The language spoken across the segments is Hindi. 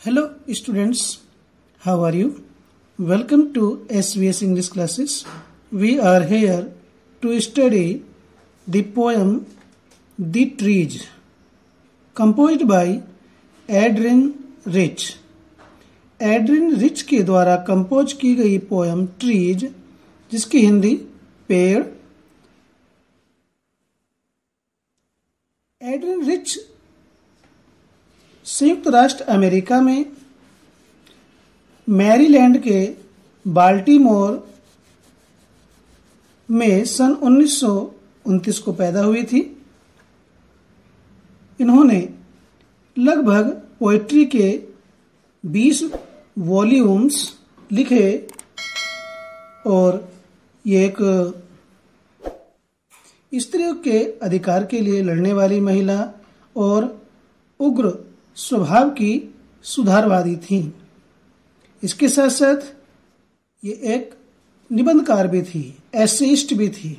Hello students, how are you? Welcome to SVS English classes. We are here to study the poem The Trees, composed by Adrian rich. Adrian rich के द्वारा कंपोज की गई पोयम ट्रीज, जिसकी हिंदी पेड़। एड्रिन रिच संयुक्त राष्ट्र अमेरिका में मैरीलैंड के बाल्टीमोर में सन 1929 को पैदा हुई थी। इन्होंने लगभग पोएट्री के 20 वॉल्यूम्स लिखे और ये एक स्त्रियों के अधिकार के लिए लड़ने वाली महिला और उग्र स्वभाव की सुधारवादी थी। इसके साथ साथ ये एक निबंधकार भी थी, एसेइस्ट भी थी।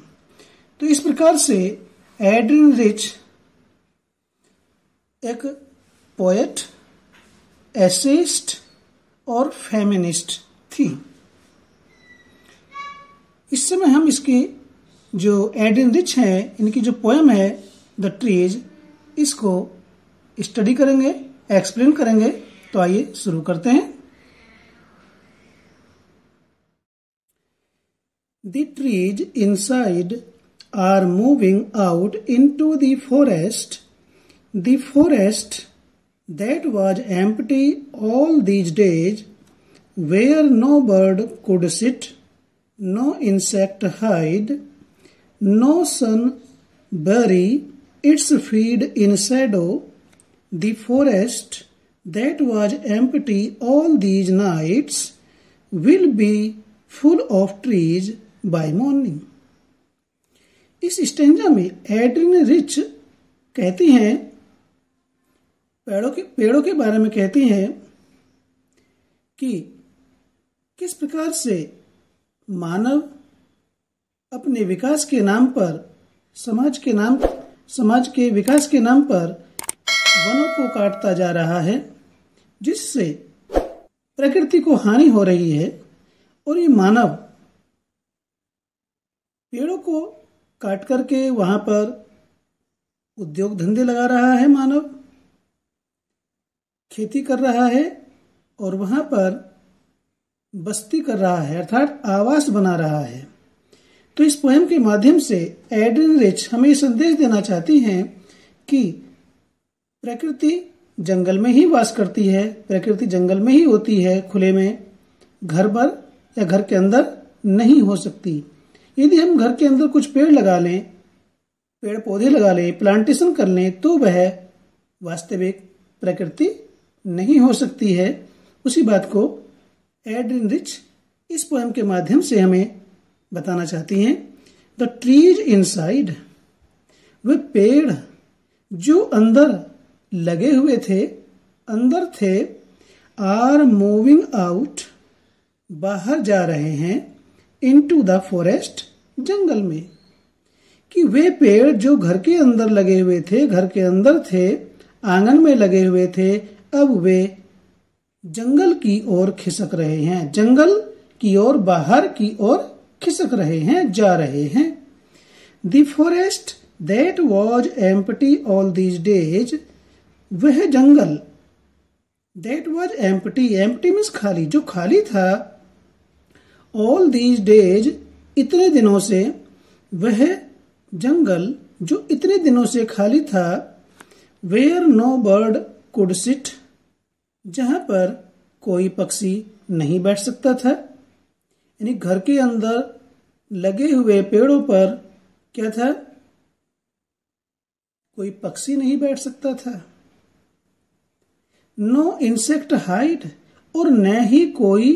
तो इस प्रकार से एड्रिन रिच एक पोएट, एसेइस्ट और फेमिनिस्ट थी। इस समय हम इसकी जो एड्रिन रिच है, इनकी जो पोएम है द ट्रीज, इसको स्टडी करेंगे, एक्सप्लेन करेंगे। तो आइए शुरू करते हैं। The trees inside are moving out into the forest that was empty all these days, where no bird could sit, no insect hide, no sun bury its feet in shadow. The forest that was empty all these nights will be full of trees by morning. इस स्टेंजा में एड्रिन रिच कहती हैं, पेड़ों के बारे में कहती हैं कि किस प्रकार से मानव अपने विकास के नाम पर, समाज के विकास के नाम पर वनों को काटता जा रहा है, जिससे प्रकृति को हानि हो रही है। और ये मानव पेड़ों को काट करके वहां पर उद्योग धंधे लगा रहा है, मानव खेती कर रहा है और वहां पर बस्ती कर रहा है, अर्थात आवास बना रहा है। तो इस पोएम के माध्यम से एड्रिन रिच हमें संदेश देना चाहती हैं कि प्रकृति जंगल में ही वास करती है, प्रकृति जंगल में ही होती है, खुले में घर पर या घर के अंदर नहीं हो सकती। यदि हम घर के अंदर कुछ पेड़ लगा लें, पेड़ पौधे लगा लें, प्लांटेशन कर लें, तो वह वास्तविक प्रकृति नहीं हो सकती है। उसी बात को एड्रिन रिच इस पोएम के माध्यम से हमें बताना चाहती हैं। द ट्रीज इनसाइड, वे पेड़ जो अंदर लगे हुए थे, अंदर थे, आर मूविंग आउट, बाहर जा रहे हैं, इनटू द फॉरेस्ट, जंगल में। कि वे पेड़ जो घर के अंदर लगे हुए थे, घर के अंदर थे, आंगन में लगे हुए थे, अब वे जंगल की ओर खिसक रहे हैं, जंगल की ओर, बाहर की ओर खिसक रहे हैं, जा रहे हैं। The forest that was empty all these days, वह जंगल, that was empty, empty means खाली, जो खाली था, ऑल दीज डेज, इतने दिनों से, वह जंगल जो इतने दिनों से खाली था, where no bird could sit, जहां पर कोई पक्षी नहीं बैठ सकता था। यानी घर के अंदर लगे हुए पेड़ों पर क्या था, कोई पक्षी नहीं बैठ सकता था। नो इंसेक्ट हाइड, और न ही कोई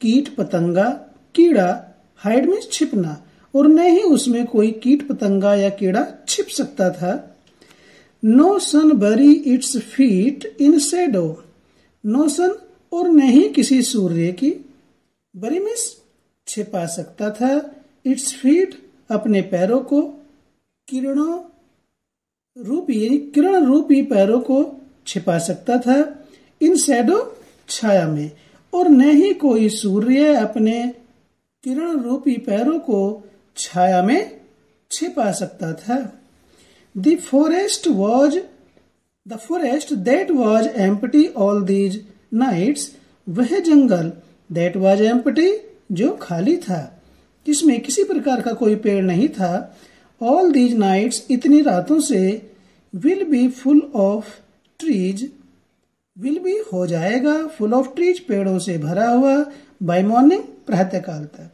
कीट पतंगा, कीड़ा, हाइड मीन्स छिपना, और न ही उसमें कोई कीट पतंगा या कीड़ा छिप सकता था। No sun burnt its feet in shadow, no sun, और न ही किसी सूर्य की, बरी मीन्स छिपा सकता था, इट्स फीट, अपने पैरों को, किरणों रूपी यानी किरण रूपी पैरों को छिपा सकता था। इन शैडो छाया में, और न ही कोई सूर्य अपने किरण रूपी पैरों को छाया में छिपा सकता था। The forest that was empty all these nights, वह जंगल that was empty जो खाली था, जिसमें किसी प्रकार का कोई पेड़ नहीं था, all these nights इतनी रातों से, will be full of trees, will be हो जाएगा full of trees पेड़ों से भरा हुआ, by morning प्रातःकाल तक।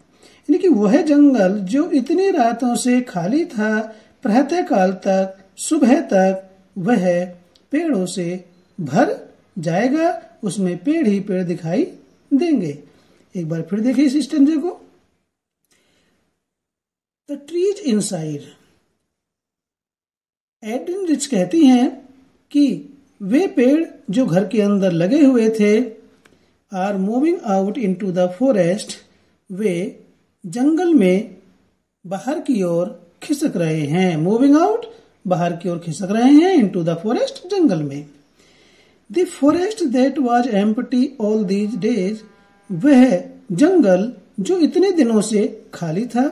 यानी कि वह जंगल जो इतनी रातों से खाली था, प्रातःकाल तक, सुबह तक वह पेड़ों से भर जाएगा, उसमें पेड़ ही पेड़ दिखाई देंगे। एक बार फिर देखिए इस स्टेंजे को। The trees inside, Adrian Rich कहती हैं कि वे पेड़ जो घर के अंदर लगे हुए थे, are moving out into the forest, वे जंगल में बाहर की ओर खिसक रहे हैं। मूविंग आउट बाहर की ओर खिसक रहे हैं, इनटू द फॉरेस्ट जंगल में। The forest that was empty all these days, वह जंगल जो इतने दिनों से खाली था।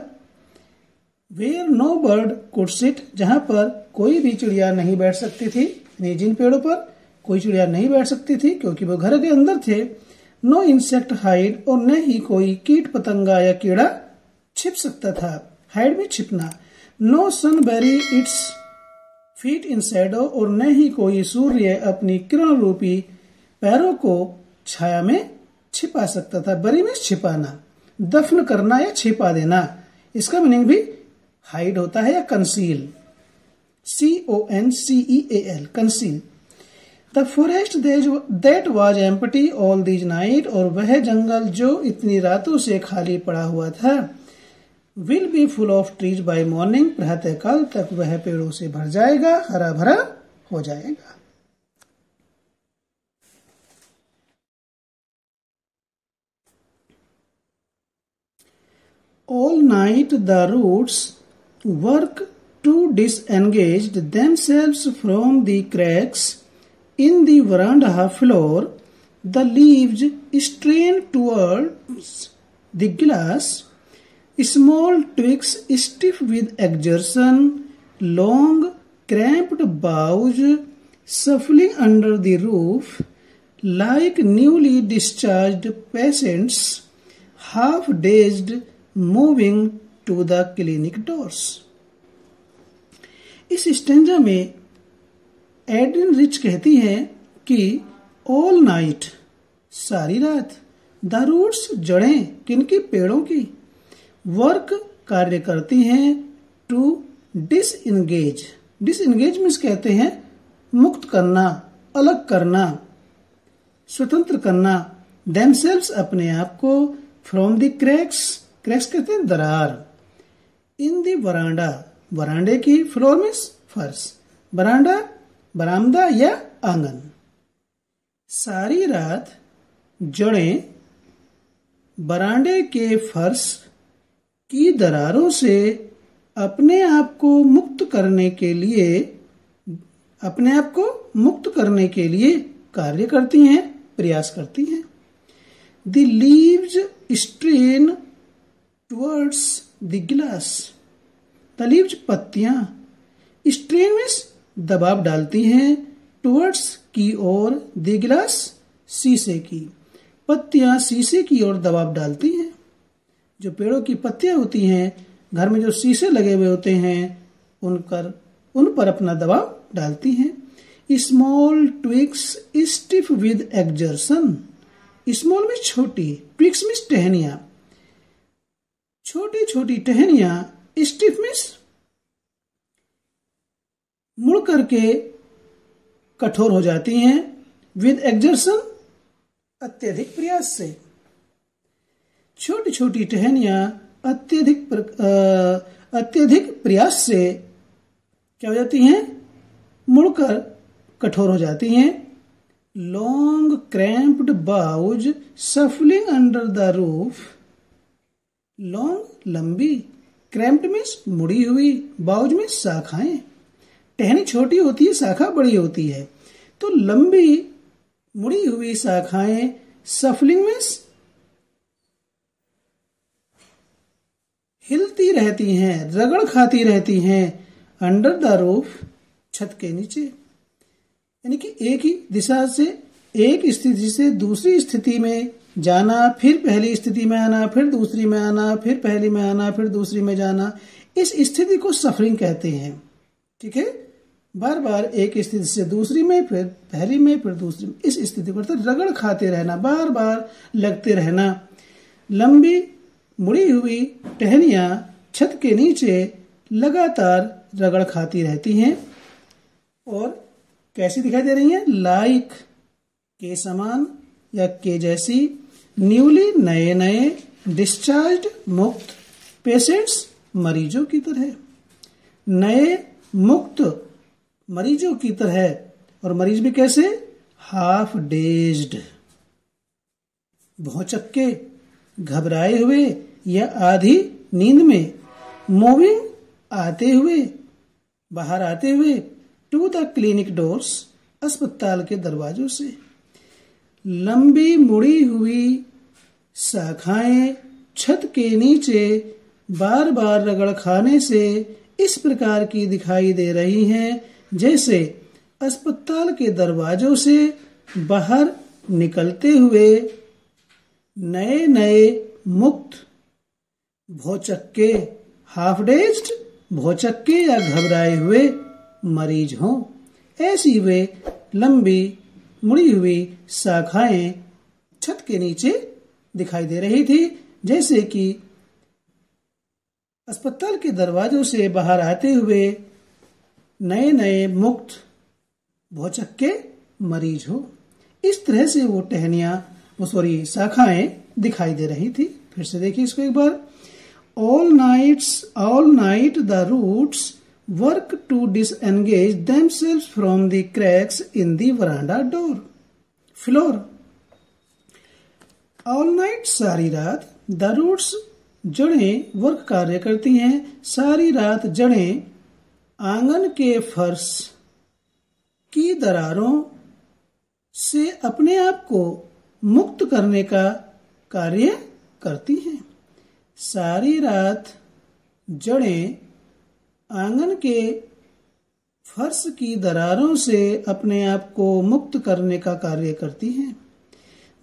Where no bird could sit, जहां पर कोई भी चिड़िया नहीं बैठ सकती थी, यानी जिन पेड़ों पर कोई चिड़िया नहीं बैठ सकती थी क्योंकि वो घर के अंदर थे। नो इंसेक्ट हाइड, और न ही कोई कीट पतंगा या कीड़ा छिप सकता था, हाइड में छिपना। No sun burnt its feet in shadow, और न ही कोई सूर्य अपनी किरण रूपी पैरों को छाया में छिपा सकता था। बरी में छिपाना, दफन करना या छिपा देना, इसका मीनिंग भी हाइड होता है या conceal, CONCEAL, conceal. The forest that was empty all these night, और वह जंगल जो इतनी रातों से खाली पड़ा हुआ था, will be full of trees by morning, प्रातःकाल तक वह पेड़ों से भर जाएगा, हरा भरा हो जाएगा। All night the roots work to disengage themselves from the cracks in the veranda floor. The leaves strain towards the glass. Small twigs stiff with exertion, long cramped boughs shuffling under the roof like newly discharged patients, half dazed, moving to the clinic doors. इस स्टेंजा में एड्रिन रिच कहती हैं कि ऑल नाइट, सारी रात, द रूट्स, जड़ें, किनकी, पेड़ों की, वर्क, कार्य करती हैं, टू डिसएंगेज, डिसएंगेज मीन्स कहते हैं मुक्त करना, अलग करना, स्वतंत्र करना, देमसेल्व्स, अपने आप को, फ्रॉम द क्रैक्स, क्रैक्स कहते हैं दरार, इन द वरांडा, वरांडे की, फ्लोर मीन्स फर्श, बरांडा, बरामदा या आंगन। सारी रात जड़ें बरांडे के फर्श की दरारों से अपने आप को मुक्त करने के लिए, अपने आप को मुक्त करने के लिए कार्य करती हैं, प्रयास करती हैं। The leaves strain towards the glass, the leaves, पत्तियां, स्ट्रेन मीन्स दबाव डालती हैं, टुवर्ड्स की ओर, द ग्लास, शीशे की, पत्तियां शीशे की ओर दबाव डालती हैं। जो पेड़ों की पत्तियां होती हैं, घर में जो शीशे लगे हुए होते हैं, उन पर अपना दबाव डालती हैं। Small twigs stiff with exertion, small में छोटी, ट्विग्स में टहनियां, छोटी छोटी टहनियां, स्टिफ मीन्स मुड़ करके कठोर हो जाती हैं, विद एक्सर्शन, अत्यधिक प्रयास से। छोटी छोटी टहनियां अत्यधिक प्रयास से क्या हो जाती हैं, मुड़कर कठोर हो जाती हैं। Long cramped boughs सफलिंग under the roof, long, लंबी, क्रैम्प्ड मीन्स मुड़ी हुई, बाउज में शाखाएं, टहनी छोटी होती है, शाखा बड़ी होती है, तो लंबी मुड़ी हुई शाखाएं सफलिंग मीन्स हिलती रहती हैं, रगड़ खाती रहती हैं। अंडर द रूफ, छत के नीचे, यानी कि एक ही दिशा से एक स्थिति से दूसरी स्थिति में जाना, फिर पहली स्थिति में आना, फिर दूसरी में आना, फिर पहली में आना, फिर दूसरी में जाना, इस स्थिति को सफरिंग कहते हैं। ठीक है, बार बार एक स्थिति से दूसरी में, फिर पहली में, फिर दूसरी में, इस स्थिति को रगड़ खाते रहना, बार बार लगते रहना। लंबी मुड़ी हुई टहनियां छत के नीचे लगातार रगड़ खाती रहती हैं और कैसी दिखाई दे रही हैं? लाइक, के समान या के जैसी, न्यूली, नए नए, डिस्चार्ज, मुक्त, पेशेंट्स, मरीजों की तरह, नए मुक्त मरीजों की तरह, और मरीज भी कैसे? हाफ डेज्ड, भौचक्के, घबराए हुए या आधी नींद में, मूविंग, आते हुए, बाहर आते हुए, टू द क्लिनिक डोर्स, अस्पताल के दरवाजों से। लंबी मुड़ी हुई शाखाएं छत के नीचे बार बार रगड़ खाने से इस प्रकार की दिखाई दे रही हैं जैसे अस्पताल के दरवाजों से बाहर निकलते हुए नए नए मुक्त भौचक्के, हाफ डेज्ड, भौचक्के या घबराए हुए मरीज हों। ऐसी वे लंबी मुड़ी हुई शाखाएं छत के नीचे दिखाई दे रही थी, जैसे कि अस्पताल के दरवाजों से बाहर आते हुए नए नए मुक्त भौचक्के मरीज हो। इस तरह से वो टहनियां, शाखाएं दिखाई दे रही थी। फिर से देखिए इसको एक बार। All night the roots work to disengage themselves from the cracks in the veranda floor. All night, सारी रात, द रूट्स, जड़ें, वर्क, कार्य करती हैं, सारी रात जड़ें आंगन के फर्श की दरारों से अपने आप को मुक्त करने का कार्य करती हैं। सारी रात जड़ें आंगन के फर्श की दरारों से अपने आप को मुक्त करने का कार्य करती हैं।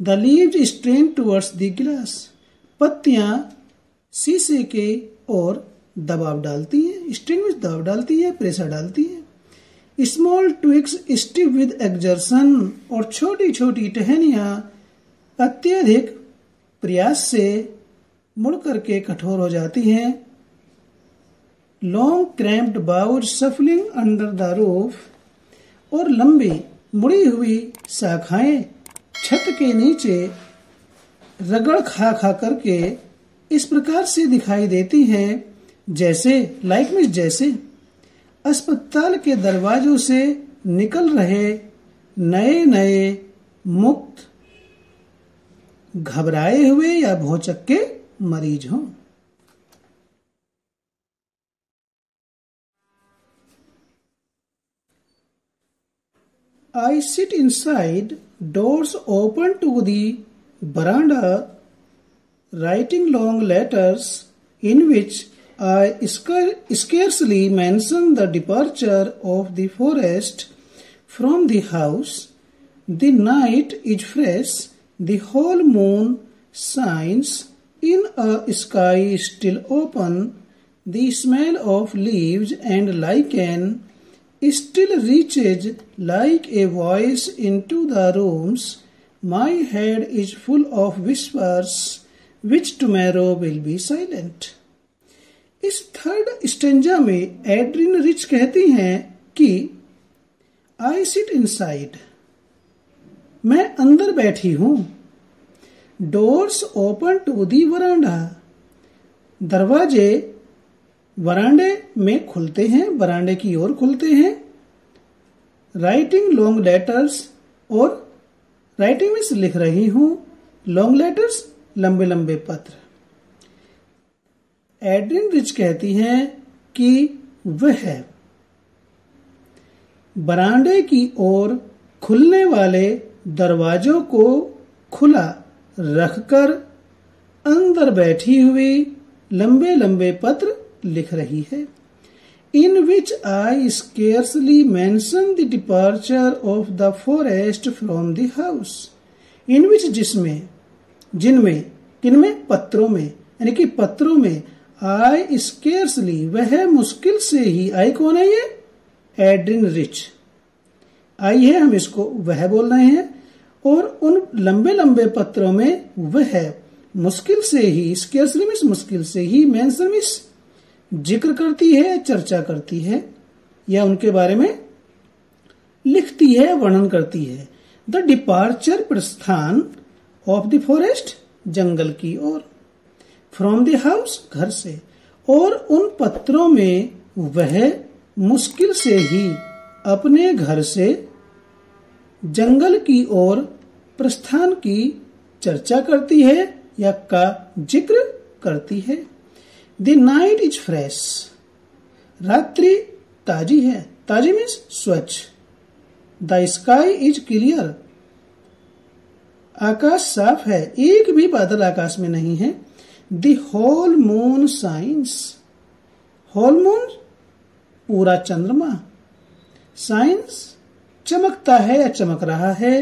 The leaves strain towards the glass, पत्तियां शीशे के ओर दबाव डालती हैं। स्ट्रेन में दबाव डालती है, प्रेशर डालती है। Small twigs stiff with exertion, और छोटी छोटी टहनियां अत्यधिक प्रयास से मुड़ करके कठोर हो जाती हैं। Long cramped boughs सफलिंग under the roof, और लंबी मुड़ी हुई शाखाएं छत के नीचे रगड़ खा खा करके इस प्रकार से दिखाई देती हैं जैसे, लाइक मीन्स जैसे, अस्पताल के दरवाजों से निकल रहे नए नए मुक्त घबराए हुए या भौचक्के मरीज हों। I sit inside, doors open to the veranda, writing long letters in which I scarcely mention the departure of the forest from the house. The night is fresh, the whole moon shines in a sky still open. The smell of leaves and lichen still reaches like a voice into the rooms. My head is full of whispers which tomorrow will be silent. इस थर्ड स्टेंजा में एड्रिन रिच कहती हैं कि आई सिट इनसाइड, मैं अंदर बैठी हूं। डोर्स ओपन टू दी वरांडा, दरवाजे वरांडे में खुलते हैं, वरांडे की ओर खुलते हैं। राइटिंग लॉन्ग लेटर्स, और राइटिंग में लिख रही हूं। लॉन्ग लेटर्स, लंबे लंबे पत्र। एड्रिन रिच कहती हैं कि वह बरामदे की ओर खुलने वाले दरवाजों को खुला रखकर अंदर बैठी हुई लंबे लंबे पत्र लिख रही है। In which I scarcely mention the departure of the forest from the house. In which जिसमें, जिनमें, किनमें, पत्रों में, यानी कि पत्रों में I scarcely वह मुश्किल से ही, I कौन है ये? Adrian rich. I है, हम इसको वह बोल रहे हैं, और उन लंबे लंबे पत्रों में वह मुश्किल से ही, स्केर्सली मीन्स मुश्किल से ही, मेंशन मीन्स जिक्र करती है, चर्चा करती है, या उनके बारे में लिखती है, वर्णन करती है। द डिपार्चर प्रस्थान ऑफ द फॉरेस्ट जंगल की ओर, फ्रॉम द हाउस घर से, और उन पत्रों में वह मुश्किल से ही अपने घर से जंगल की ओर प्रस्थान की चर्चा करती है या का जिक्र करती है। द नाइट इज फ्रेश, रात्रि ताजी है, ताजी मीन्स स्वच्छ। द स्काई इज क्लियर, आकाश साफ है, एक भी बादल आकाश में नहीं है। The whole moon shines, whole moon पूरा चंद्रमा, शाइन्स चमकता है या चमक रहा है।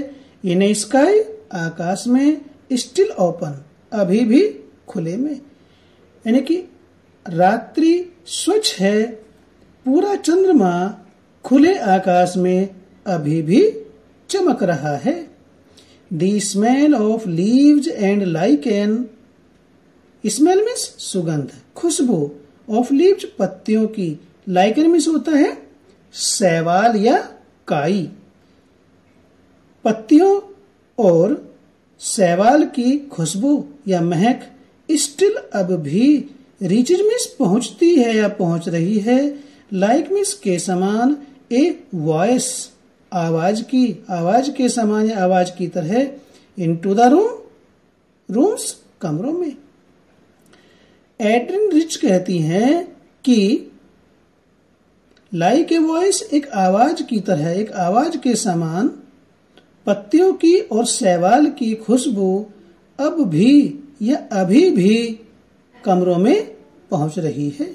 इन स्काई आकाश में, स्टिल ओपन अभी भी खुले में, यानी कि रात्रि स्वच्छ है, पूरा चंद्रमा खुले आकाश में अभी भी चमक रहा है। The smell of leaves and lichen, smell means सुगंध, खुशबू, ऑफ लीव्स पत्तियों की, लाइकेन मीन्स होता है शैवाल या काई। पत्तियों और शैवाल की खुशबू या महक स्टिल अब भी, रीचेज मीन्स पहुंचती है या पहुंच रही है, लाइक मीन्स के समान, ए वॉइस आवाज की, आवाज के समान या आवाज की तरह, इनटू द रूम, रूम्स कमरों में। एड्रिन रिच कहती हैं कि लाइक ए वॉइस एक आवाज की तरह, एक आवाज के समान, पत्तियों की और शैवाल की खुशबू अब भी या अभी भी कमरों में पहुंच रही है।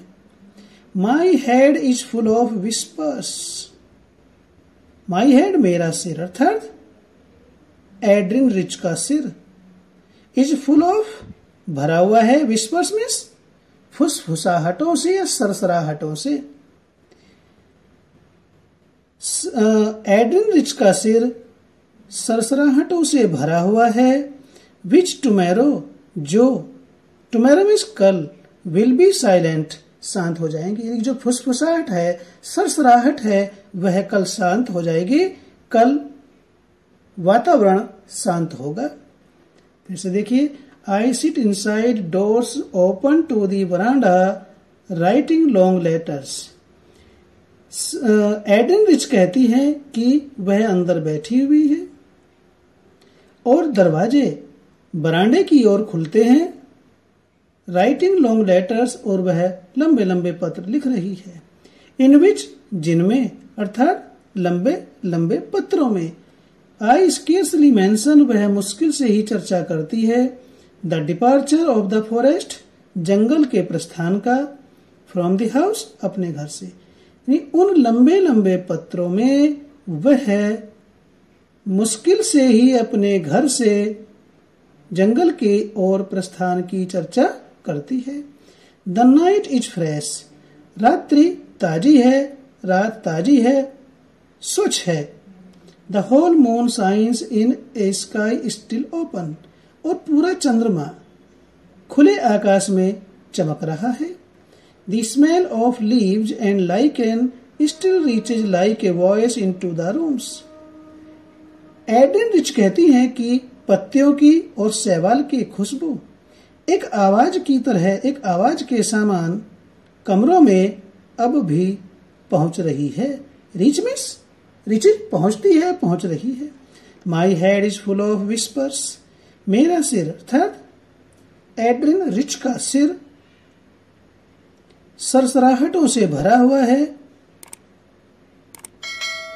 My head is full of whispers, my head मेरा सिर, अर्थात एड्रिन रिच का सिर, इज फुल ऑफ भरा हुआ है, विस्पर्स मीन्स फुसफुसाहटों से या सरसराहटों से। एड्रिन रिच का सिर सरसराहटों से भरा हुआ है। विच टुमेरो, जो, टुमेरो मीन्स कल, विल बी साइलेंट शांत हो जाएंगी, जो फुसफुसाहट है, सरसराहट है, वह कल शांत हो जाएगी, कल वातावरण शांत होगा। फिर से देखिए, I sit inside, doors open to the veranda, writing long letters. Adrienne Rich कहती है कि वह अंदर बैठी हुई है और दरवाजे बरांडे की ओर खुलते हैं, राइटिंग लॉन्ग लेटर्स, और वह लंबे लंबे पत्र लिख रही है। इन विच जिनमें, अर्थात लंबे लंबे पत्रों में, आई स्केर्सली मेंशन वह मुश्किल से ही चर्चा करती है, the departure of the forest जंगल के प्रस्थान का, फ्रॉम द हाउस अपने घर से। उन लंबे लंबे पत्रों में वह मुश्किल से ही अपने घर से जंगल के ओर प्रस्थान की चर्चा करती है। द नाइट इज फ्रेश, रात्रि ताजी है, रात ताजी है, स्वच्छ है। The whole moon shines in a sky still open, और पूरा चंद्रमा खुले आकाश में चमक रहा है। The smell of leaves and lichen still reaches like a voice into the rooms. Adrienne Rich कहती हैं कि पत्तियों की और शैवाल की खुशबू एक आवाज की तरह, एक आवाज के समान कमरों में अब भी पहुंच रही है। रीच मीन्स, रीच पहुंचती है, पहुंच रही है। My head is full of whispers, मेरा सिर, अर्थात एड्रिन रिच का सिर सरसराहटों से भरा हुआ है,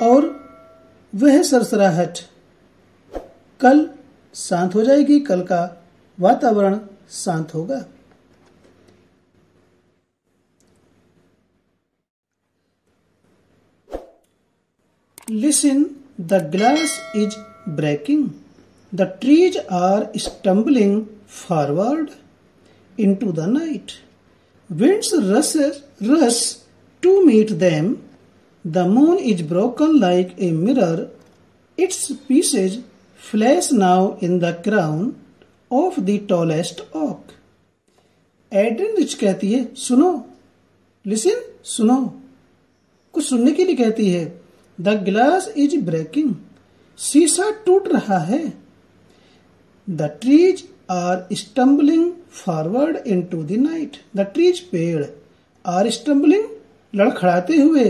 और वह सरसराहट कल शांत हो जाएगी, कल का वातावरण शांत होगा। Listen, the glass is breaking. The trees are stumbling forward into the night. Winds rush to meet them. The moon is broken like a mirror. Its pieces flash now in the crown of the tallest oak. Adrian Rich कहती है, सुनो, लिसन, सुनो, कुछ सुनने के लिए कहती है। द ग्लास इज ब्रेकिंग, शीशा टूट रहा है। The trees are stumbling forward into the night, the trees पेड़, आर स्टम्बलिंग लड़खड़ाते हुए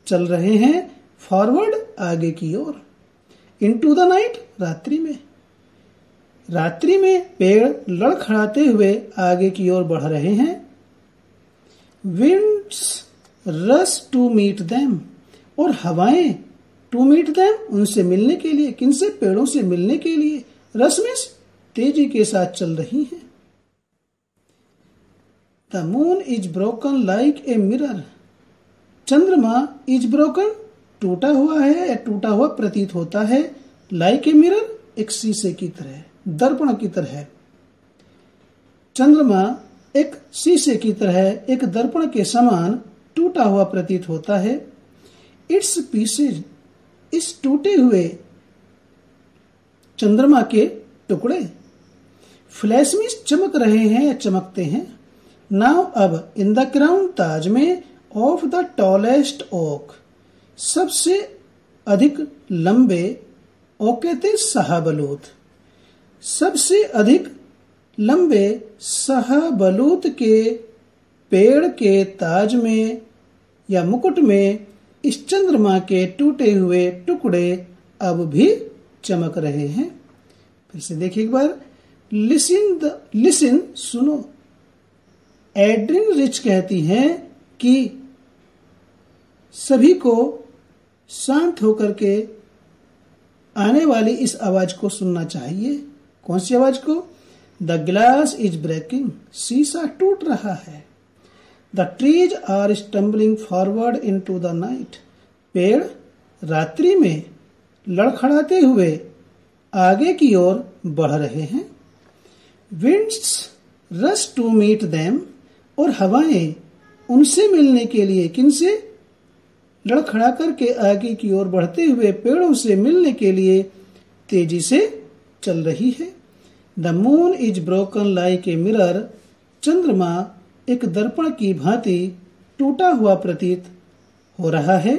चल रहे हैं, फॉरवर्ड आगे की ओर, इनटू द नाइट रात्रि में, रात्रि में पेड़ लड़खड़ाते हुए आगे की ओर बढ़ रहे हैं। Winds rush to meet them, और हवाएं टू मीट देम, उनसे मिलने के लिए, किनसे, पेड़ों से मिलने के लिए, रश में तेजी के साथ चल रही हैं। The moon is broken like a mirror, चंद्रमा इज ब्रोकन टूटा हुआ है या टूटा हुआ प्रतीत होता है, लाइक ए मिरर एक शीशे की तरह, दर्पण की तरह। चंद्रमा एक शीशे की तरह, एक दर्पण के समान टूटा हुआ प्रतीत होता है। इट्स पीसेज, इस टूटे हुए चंद्रमा के टुकड़े, फ्लैश में चमक रहे हैं या चमकते हैं। नाउ अब, इन द क्राउन, ताज में, ऑफ द टॉलेस्ट ओक, सबसे अधिक लंबे, ओक कहते शाहबलूत, सबसे अधिक लंबे शाहबलूत के पेड़ के ताज में या मुकुट में इस चंद्रमा के टूटे हुए टुकड़े अब भी चमक रहे हैं। फिर से देखिए एक बार, लिसन, सुनो। एड्रिन रिच कहती हैं कि सभी को शांत होकर के आने वाली इस आवाज को सुनना चाहिए। कौन सी आवाज को? द ग्लास इज ब्रेकिंग, शीशा टूट रहा है। The trees are stumbling forward into the night, पेड़ रात्रि में लड़खड़ाते हुए आगे की ओर बढ़ रहे हैं। Winds rush to meet them, और हवाएं उनसे मिलने के लिए, किनसे, लड़खड़ा करके आगे की ओर बढ़ते हुए पेड़ों से मिलने के लिए तेजी से चल रही है। The moon is broken like a mirror, चंद्रमा एक दर्पण की भांति टूटा हुआ प्रतीत हो रहा है।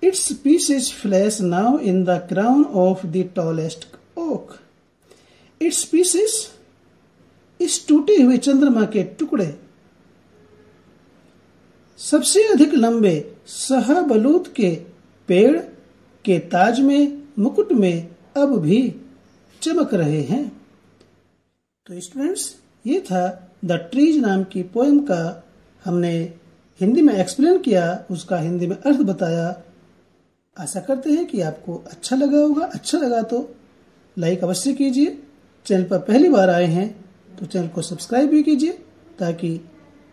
Its pieces flash now in the crown of the tallest oak, its pieces, इस टूटे हुए चंद्रमा के टुकड़े सबसे अधिक लंबे शाहबलूत के पेड़ के ताज में, मुकुट में अब भी चमक रहे हैं। तो स्टूडेंट्स, ये था द ट्रीज नाम की पोएम का हमने हिंदी में एक्सप्लेन किया, उसका हिंदी में अर्थ बताया। आशा करते हैं कि आपको अच्छा लगा होगा। अच्छा लगा तो लाइक अवश्य कीजिए। चैनल पर पहली बार आए हैं तो चैनल को सब्सक्राइब भी कीजिए, ताकि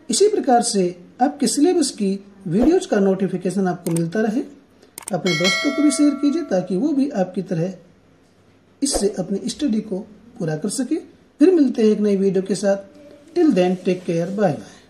इसी प्रकार से आपके सिलेबस की वीडियोज का नोटिफिकेशन आपको मिलता रहे। अपने दोस्तों को भी शेयर कीजिए, ताकि वो भी आपकी तरह इससे अपनी स्टडी को पूरा कर सके। फिर मिलते हैं एक नई वीडियो के साथ। Till then take care, bye bye.